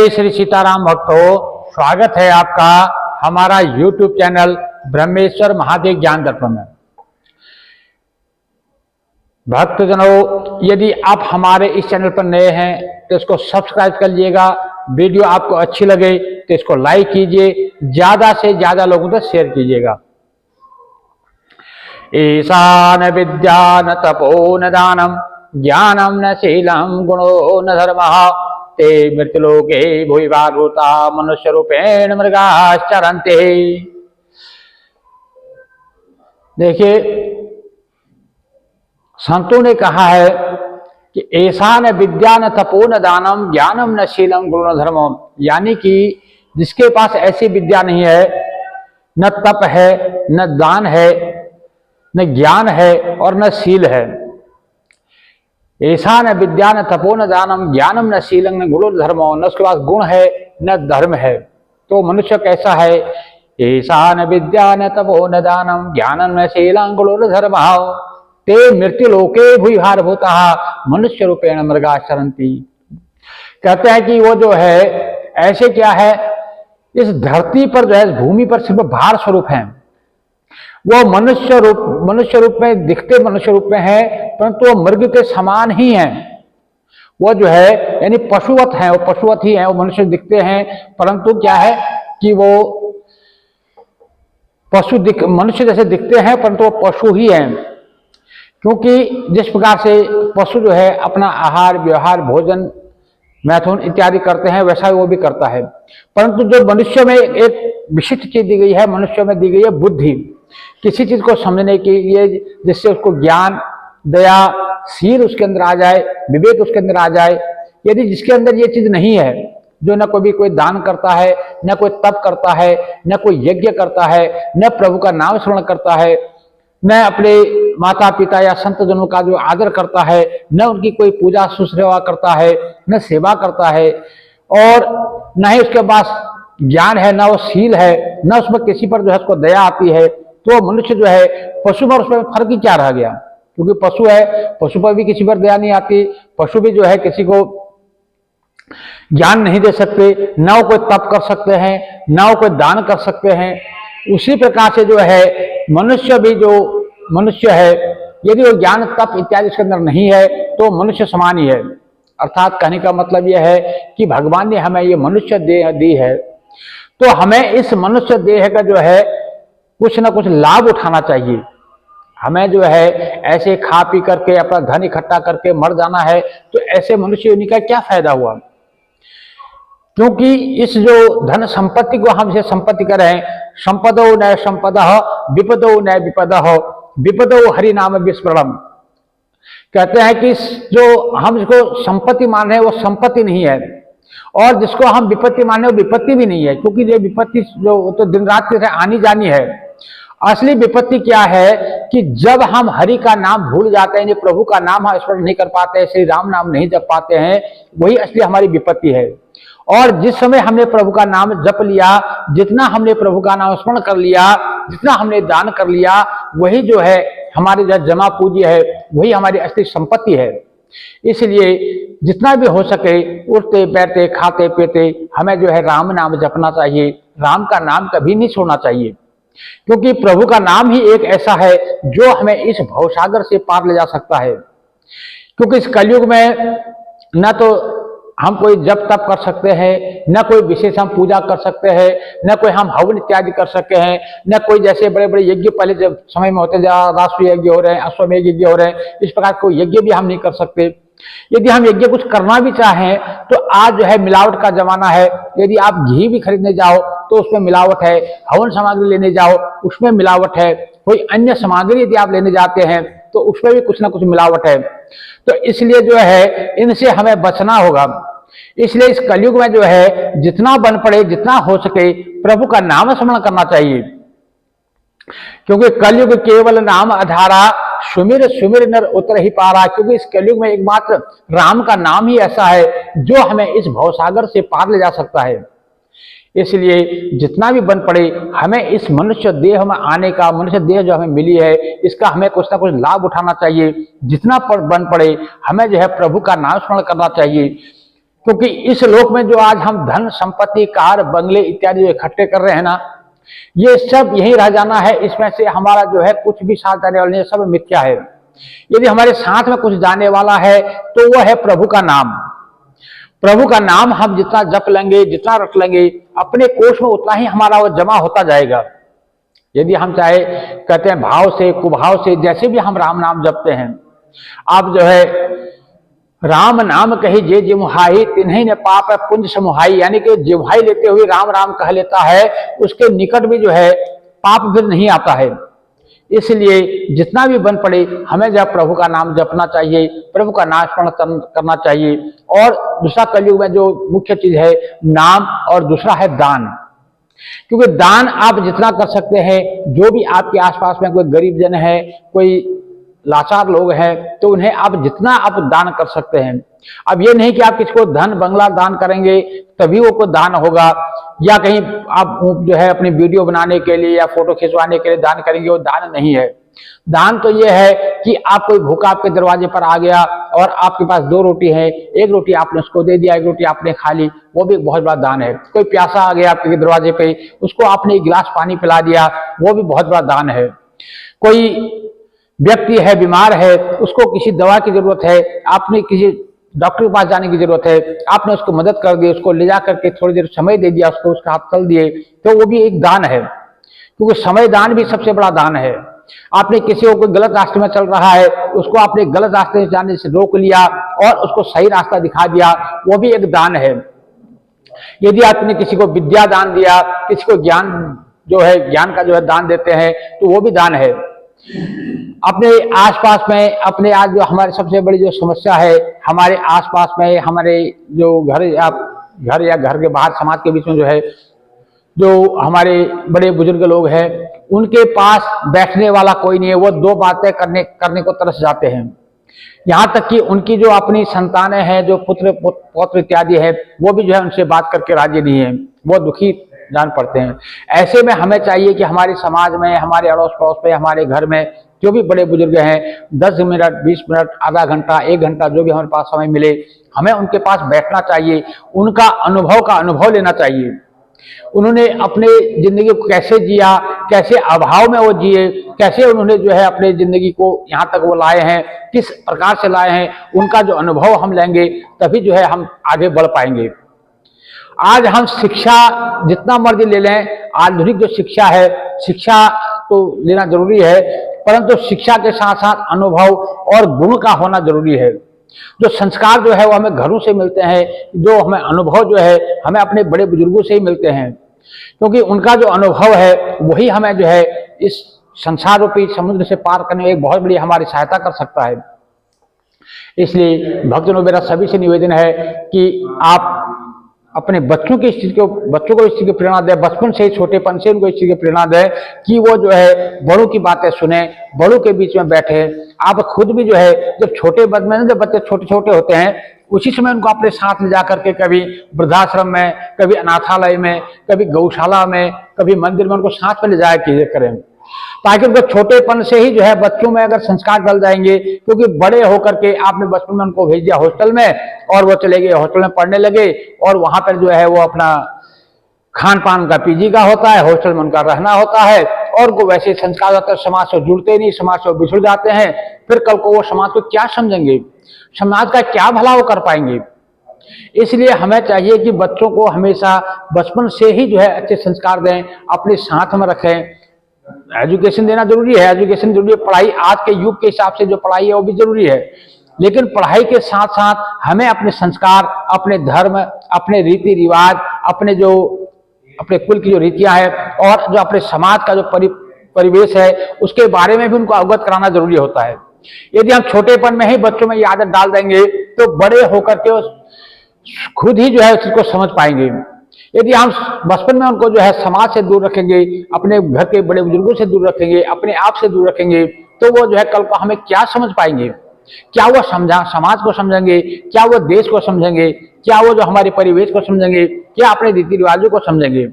जय श्री सीताराम भक्तों, स्वागत है आपका हमारा YouTube चैनल ब्रह्मेश्वर महादेव ज्ञान दर्पण में। भक्तजनों, यदि आप हमारे इस चैनल पर नए हैं तो इसको सब्सक्राइब कर लीजिएगा। वीडियो आपको अच्छी लगे तो इसको लाइक कीजिए, ज्यादा से ज्यादा लोगों तक शेयर कीजिएगा। ईशान विद्या न तपो न दानम ज्ञानम न शीलम गुणो न धर्मः ते मृत्युलोके भुवि भागवता मनुष्य रूपेण मृगाश्चरन्ते। देखिए, संतों ने कहा है कि ऐसा न विद्या न तपो न दानम ज्ञानम न शीलम गुणो न धर्मम, यानी कि जिसके पास ऐसी विद्या नहीं है, न तप है, न दान है, न ज्ञान है और न शील है। ऐसा न विद्या न तपो न दानम ज्ञानम न शीलम न गुणो धर्मो, न उसके पास गुण है न धर्म है। तो मनुष्य कैसा है? ऐसा न विद्या न तपो न दानम ज्ञानम न शीलम गुणो धर्म ते मृत्यु लोके भुवि भागवता मनुष्य रूपेण मृगाश्चरन्ति। कहते हैं कि वो जो है ऐसे क्या है, इस धरती पर जो है, भूमि पर सिर्फ भार स्वरूप है। वो मनुष्य रूप में दिखते मनुष्य रूप में है, परंतु वो मृग के समान ही हैं। वो जो है यानी पशुवत हैं, वो पशुवत ही हैं। वो मनुष्य दिखते हैं परंतु क्या है कि वो मनुष्य जैसे दिखते हैं परंतु वो पशु ही हैं। क्योंकि जिस प्रकार से पशु जो है अपना आहार व्यवहार भोजन मैथुन इत्यादि करते हैं, वैसा वो भी करता है। परंतु जो मनुष्य में एक विशिष्ट चीज दी गई है, मनुष्य में दी गई है बुद्धि, किसी चीज को समझने के लिए, जिससे उसको ज्ञान दया शील उसके अंदर आ जाए, विवेक उसके अंदर आ जाए। यदि जिसके अंदर ये चीज नहीं है, जो न कभी कोई दान करता है, न कोई तप करता है, न कोई यज्ञ करता है, न प्रभु का नाम स्मरण करता है, न अपने माता पिता या संत जनों का जो आदर करता है, न उनकी कोई पूजा शुश्रूषा करता है, न सेवा करता है, और न ही उसके पास ज्ञान है, न वो शील है, न उसमें किसी पर जो है उसको दया आती है, तो मनुष्य जो है पशु पर उसमें फर्क ही क्या रह गया? क्योंकि पशु है, पशु पर भी किसी पर दया नहीं आती। पशु भी जो है किसी को ज्ञान नहीं दे सकते, न वो कोई तप कर सकते हैं, न वो कोई दान कर सकते हैं। उसी प्रकार से जो है मनुष्य भी, जो मनुष्य है, यदि वो ज्ञान तप इत्यादि इसके अंदर नहीं है तो मनुष्य समान ही है। अर्थात कहने का मतलब यह है कि भगवान ने हमें ये मनुष्य देह दी है, तो हमें इस मनुष्य देह का जो है कुछ ना कुछ लाभ उठाना चाहिए। हमें जो है ऐसे खा पी करके अपना धन इकट्ठा करके मर जाना है, तो ऐसे मनुष्य होने का क्या फायदा हुआ? क्योंकि इस जो धन संपत्ति को हम इसे संपत्ति कर रहे हैं, संपदो न संपदः विपदो न विपदः विपदो हरि नाम विस्मरणम। कहते हैं कि जो हम इसको संपत्ति मान रहे हैं वो संपत्ति नहीं है, और जिसको हम विपत्ति मान रहे हैं वो विपत्ति भी नहीं है। क्योंकि ये विपत्ति जो तो दिन रात की आनी जानी है। असली विपत्ति क्या है कि जब हम हरि का नाम भूल जाते हैं, प्रभु का नाम हम स्मरण नहीं कर पाते हैं, श्री राम नाम नहीं जप पाते हैं, वही असली हमारी विपत्ति है। और जिस समय हमने प्रभु का नाम जप लिया, जितना हमने प्रभु का नाम स्मरण कर लिया, जितना हमने दान कर लिया, वही जो है हमारे जो जमा पूंजी है, वही हमारी असली संपत्ति है। इसलिए जितना भी हो सके उठते बैठते खाते पीते हमें जो है राम नाम जपना चाहिए। राम का नाम कभी नहीं छोड़ना चाहिए, क्योंकि प्रभु का नाम ही एक ऐसा है जो हमें इस भवसागर से पार ले जा सकता है। क्योंकि इस कलयुग में न तो हम कोई जप तप कर सकते हैं, न कोई विशेष हम पूजा कर सकते हैं, न कोई हम हवन इत्यादि कर सकते हैं, न कोई जैसे बड़े बड़े यज्ञ पहले जब समय में होते राष्ट्रीय यज्ञ हो रहे हैं, अश्वमेध यज्ञ हो रहे हैं, इस प्रकार कोई यज्ञ भी हम नहीं कर सकते। यदि हम यज्ञ कुछ करना भी चाहें तो आज जो है मिलावट का जमाना है। यदि आप घी भी खरीदने जाओ तो उसमें मिलावट है, हवन सामग्री लेने जाओ उसमें मिलावट है, कोई अन्य सामग्री यदि आप लेने जाते हैं तो उसमें भी कुछ ना कुछ मिलावट है। तो इसलिए जो है इनसे हमें बचना होगा। इसलिए इस कलयुग में जो है जितना बन पड़े, जितना हो सके प्रभु का नाम स्मरण करना चाहिए। क्योंकि कलयुग केवल नाम आधारा सुमिर सुमिर नर उतर ही पारा। क्योंकि इस कलयुग में एकमात्र राम का नाम ही ऐसा है जो हमें इस भवसागर से पार ले जा सकता है। इसलिए जितना भी बन पड़े हमें इस मनुष्य देह में आने का, मनुष्य देह जो हमें मिली है, इसका हमें कुछ ना कुछ लाभ उठाना चाहिए। जितना बन पड़े हमें जो है प्रभु का नाम स्मरण करना चाहिए। क्योंकि इस लोक में जो आज हम धन संपत्ति कार बंगले इत्यादि जो इकट्ठे कर रहे हैं ना, ये सब यही रह जाना है। इसमें से हमारा जो है कुछ भी साथ जाने वाला नहीं, सब मिथ्या है। यदि हमारे साथ में कुछ जाने वाला है तो वह है प्रभु का नाम। प्रभु का नाम हम जितना जप लेंगे, जितना रख लेंगे, अपने कोष में उतना ही हमारा वो जमा होता जाएगा। यदि हम चाहे कहते हैं भाव से कुभाव से, जैसे भी हम राम नाम जपते हैं, आप जो है राम नाम कही जे जिमुहाई तिन्हीं ने पाप है पुंज समुहाई, यानी कि जिमुहाई लेते हुए राम राम कह लेता है, उसके निकट भी जो है पाप फिर नहीं आता है। इसलिए जितना भी बन पड़े हमें जब प्रभु का नाम जपना चाहिए, प्रभु का नाम स्मरण करना चाहिए। और दूसरा कलयुग में जो मुख्य चीज है नाम, और दूसरा है दान। क्योंकि दान आप जितना कर सकते हैं, जो भी आपके आसपास में कोई गरीब जन है, कोई लाचार लोग हैं, तो उन्हें आप जितना आप दान कर सकते हैं। अब ये नहीं कि आप किसी को धन बंगला दान करेंगे तभी वो को दान होगा, या कहीं आप जो है अपनी वीडियो बनाने के लिए या फोटो खिंचवाने के लिए दान करेंगे, वो दान नहीं है। दान तो ये है कि आप कोई भूखा आपके दरवाजे पर आ गया और आपके पास 2 रोटी है, 1 रोटी आपने उसको दे दिया, 1 रोटी आपने खा ली, वो भी एक बहुत बड़ा दान है। कोई प्यासा आ गया आपके दरवाजे पे, उसको आपने 1 गिलास पानी पिला दिया, वो भी बहुत बड़ा दान है। कोई व्यक्ति है, बीमार है, उसको किसी दवा की जरूरत है, आपने किसी डॉक्टर के पास जाने की जरूरत है, आपने उसको मदद कर दी, उसको ले जा करके थोड़ी देर समय दे दिया, उसको उसका हाथ तल दिए, तो वो भी एक दान है। क्योंकि समय दान भी सबसे बड़ा दान है। आपने किसी को कोई गलत रास्ते में चल रहा है, उसको आपने गलत रास्ते में जाने से रोक लिया और उसको सही रास्ता दिखा दिया, वो भी एक दान है। यदि आपने किसी को विद्या दान दिया, किसी को ज्ञान जो है ज्ञान का जो है दान देते हैं, तो वो भी दान है। अपने आसपास में अपने आज जो हमारे सबसे बड़ी जो समस्या है, हमारे आसपास में हमारे जो घर या घर के बाहर समाज के बीच में जो है, जो हमारे बड़े बुजुर्ग लोग हैं, उनके पास बैठने वाला कोई नहीं है। वो 2 बातें करने को तरस जाते हैं। यहाँ तक कि उनकी जो अपनी संतानें हैं, जो पुत्र पौत्र इत्यादि है, वो भी जो है उनसे बात करके राजी नहीं है, वो दुखी जान पड़ते हैं। ऐसे में हमें चाहिए कि हमारे समाज में, हमारे अड़ोस पड़ोस में, हमारे घर में जो भी बड़े बुजुर्ग हैं, 10 मिनट, 20 मिनट, आधा घंटा, 1 घंटा, जो भी हमारे पास समय मिले, हमें उनके पास बैठना चाहिए, उनका अनुभव का अनुभव लेना चाहिए। उन्होंने अपने जिंदगी को कैसे जिया, कैसे अभाव में वो जिए, कैसे उन्होंने जो है अपने जिंदगी को यहाँ तक वो लाए हैं, किस प्रकार से लाए हैं, उनका जो अनुभव हम लेंगे तभी जो है हम आगे बढ़ पाएंगे। आज हम शिक्षा जितना मर्जी ले लें, आधुनिक जो शिक्षा है, शिक्षा तो लेना जरूरी है, परंतु शिक्षा के साथ साथ अनुभव और गुण का होना जरूरी है। जो संस्कार जो है वो हमें घरों से मिलते हैं, जो हमें अनुभव जो है हमें अपने बड़े बुजुर्गों से ही मिलते हैं, क्योंकि उनका जो अनुभव है वही हमें जो है इस संसार रूपी समुद्र से पार करने में एक बहुत बड़ी हमारी सहायता कर सकता है। इसलिए भक्तजनों, मेरा सभी से निवेदन है कि आप अपने बच्चों को इस चीज की प्रेरणा दें, बचपन से ही, छोटेपन से उनको इस चीज की प्रेरणा दें कि वो जो है बड़ों की बातें सुने, बड़ों के बीच में बैठे। आप खुद भी जो है जब छोटे जब बच्चे छोटे छोटे होते हैं, उसी समय उनको अपने साथ ले जा करके कभी वृद्धाश्रम में, कभी अनाथालय में, कभी गौशाला में, कभी मंदिर में उनको साथ में ले जाया कीजिए करें, ताकि उनको छोटेपन से ही जो है बच्चों में अगर संस्कार डल जाएंगे। क्योंकि बड़े होकर के आपने बचपन में उनको भेज दिया हॉस्टल में और वो चले गए, हॉस्टल में पढ़ने लगे, और वहां पर जो है वो अपना खान पान का पीजी का होता है, हॉस्टल में उनका रहना होता है, और उनको वैसे संस्कार होता है, समाज से जुड़ते नहीं, समाज से बिछुड़ जाते हैं। फिर कल को वो समाज को क्या समझेंगे, समाज का क्या भला वो कर पाएंगे। इसलिए हमें चाहिए कि बच्चों को हमेशा बचपन से ही जो है अच्छे संस्कार दें, अपने साथ में रखें। एजुकेशन देना जरूरी है, एजुकेशन जरूरी है, पढ़ाई आज के युग के हिसाब से जो पढ़ाई है वो भी जरूरी है, लेकिन पढ़ाई के साथ साथ हमें अपने संस्कार, अपने धर्म, अपने रीति रिवाज, अपने कुल की जो रीतियां हैं और जो अपने समाज का जो परिवेश है उसके बारे में भी उनको अवगत कराना जरूरी होता है। यदि हम छोटेपन में ही बच्चों में ये आदत डाल देंगे तो बड़े होकर के खुद ही जो है उसको समझ पाएंगे। यदि हम बचपन में उनको जो है समाज से दूर रखेंगे, अपने घर के बड़े बुजुर्गों से दूर रखेंगे, अपने आप से दूर रखेंगे, तो वो जो है कल को हमें क्या समझ पाएंगे, क्या वो समाज को समझेंगे, क्या वो देश को समझेंगे, क्या वो जो हमारे परिवेश को समझेंगे, क्या अपने रीति रिवाजों को समझेंगे।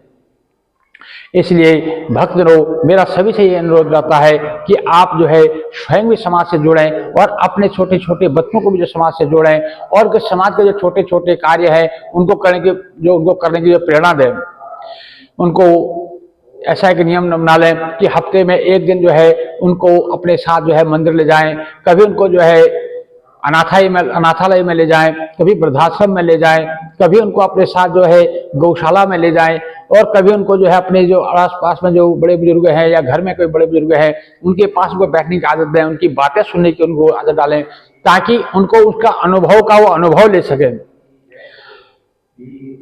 इसलिए भक्तजनों, मेरा सभी से ये अनुरोध रहता है कि आप जो है स्वयं भी समाज से जुड़ें और अपने छोटे छोटे बच्चों को भी जो समाज से जोड़ें और समाज के जो छोटे छोटे कार्य है उनको करने की जो प्रेरणा दें। उनको ऐसा एक नियम बना लें कि हफ्ते में एक दिन जो है उनको अपने साथ जो है मंदिर ले जाएं, कभी उनको जो है अनाथालय में ले जाएं, कभी वृद्धाश्रम में ले जाएं, कभी उनको अपने साथ जो है गौशाला में ले जाएं और कभी उनको जो है अपने जो आस पास में जो बड़े बुजुर्ग हैं या घर में कोई बड़े बुजुर्ग हैं उनके पास उनको बैठने की आदत दें, उनकी बातें सुनने की उनको आदत डालें ताकि उनको उसका वो अनुभव ले सकें।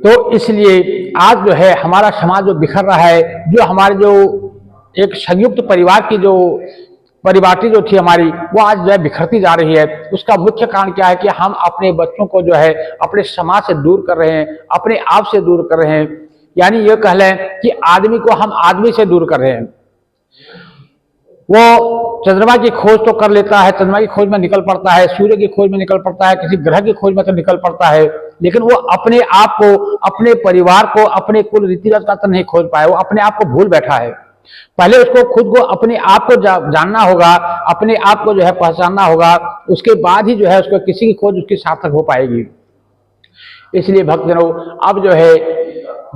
तो इसलिए आज जो है हमारा समाज जो बिखर रहा है, जो हमारे जो एक संयुक्त परिवार की जो परिपाटी जो थी हमारी, वो आज जो है बिखरती जा रही है। उसका मुख्य कारण क्या है कि हम अपने बच्चों को जो है अपने समाज से दूर कर रहे हैं, अपने आप से दूर कर रहे हैं। यानी ये कह लें कि आदमी को हम आदमी से दूर कर रहे हैं। वो चंद्रमा की खोज तो कर लेता है, चंद्रमा की खोज में निकल पड़ता है, सूर्य की खोज में निकल पड़ता है, किसी ग्रह की खोज में तो निकल पड़ता है, लेकिन वो अपने आप को, अपने परिवार को, अपने कुल रीति रिवाज का तो नहीं खोज पाया। वो अपने आप को भूल बैठा है। पहले उसको खुद को, अपने आप को जानना होगा, अपने आप को जो है पहचानना होगा, उसके बाद ही जो है उसको किसी की खोज उसकी सार्थक हो पाएगी। इसलिए भक्तजनों, अब जो है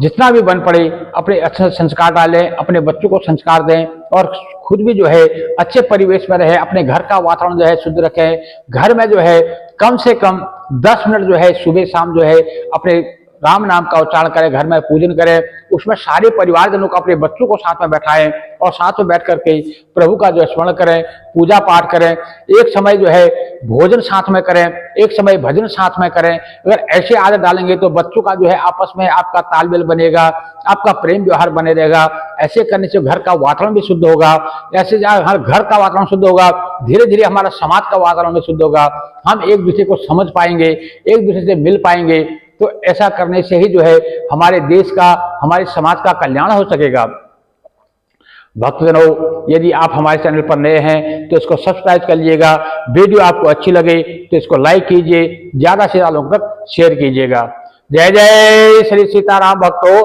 जितना भी बन पड़े अपने अच्छे संस्कार डालें, अपने बच्चों को संस्कार दें और खुद भी जो है अच्छे परिवेश में रहे, अपने घर का वातावरण जो है शुद्ध रखें। घर में जो है कम से कम 10 मिनट जो है सुबह शाम जो है अपने राम नाम का उच्चारण करें, घर में पूजन करें। उसमें सारे परिवारजनों को, अपने बच्चों को साथ में बैठाएं और साथ में बैठ करके प्रभु का जो स्मरण करें, पूजा पाठ करें। एक समय जो है भोजन साथ में करें, एक समय भजन साथ में करें। अगर ऐसे आदत डालेंगे तो बच्चों का जो है आपस में आपका तालमेल बनेगा, आपका प्रेम व्यवहार बने रहेगा। ऐसे करने से घर का वातावरण भी शुद्ध होगा। ऐसे हर घर का वातावरण शुद्ध होगा, धीरे धीरे हमारा समाज का वातावरण भी शुद्ध होगा। हम एक दूसरे को समझ पाएंगे, एक दूसरे से मिल पाएंगे। तो ऐसा करने से ही जो है हमारे देश का, हमारे समाज का कल्याण हो सकेगा। भक्तजनों, यदि आप हमारे चैनल पर नए हैं तो इसको सब्सक्राइब कर लीजिएगा। वीडियो आपको अच्छी लगे तो इसको लाइक कीजिए, ज्यादा से ज्यादा लोगों तक शेयर कीजिएगा। जय जय श्री सीताराम भक्तों।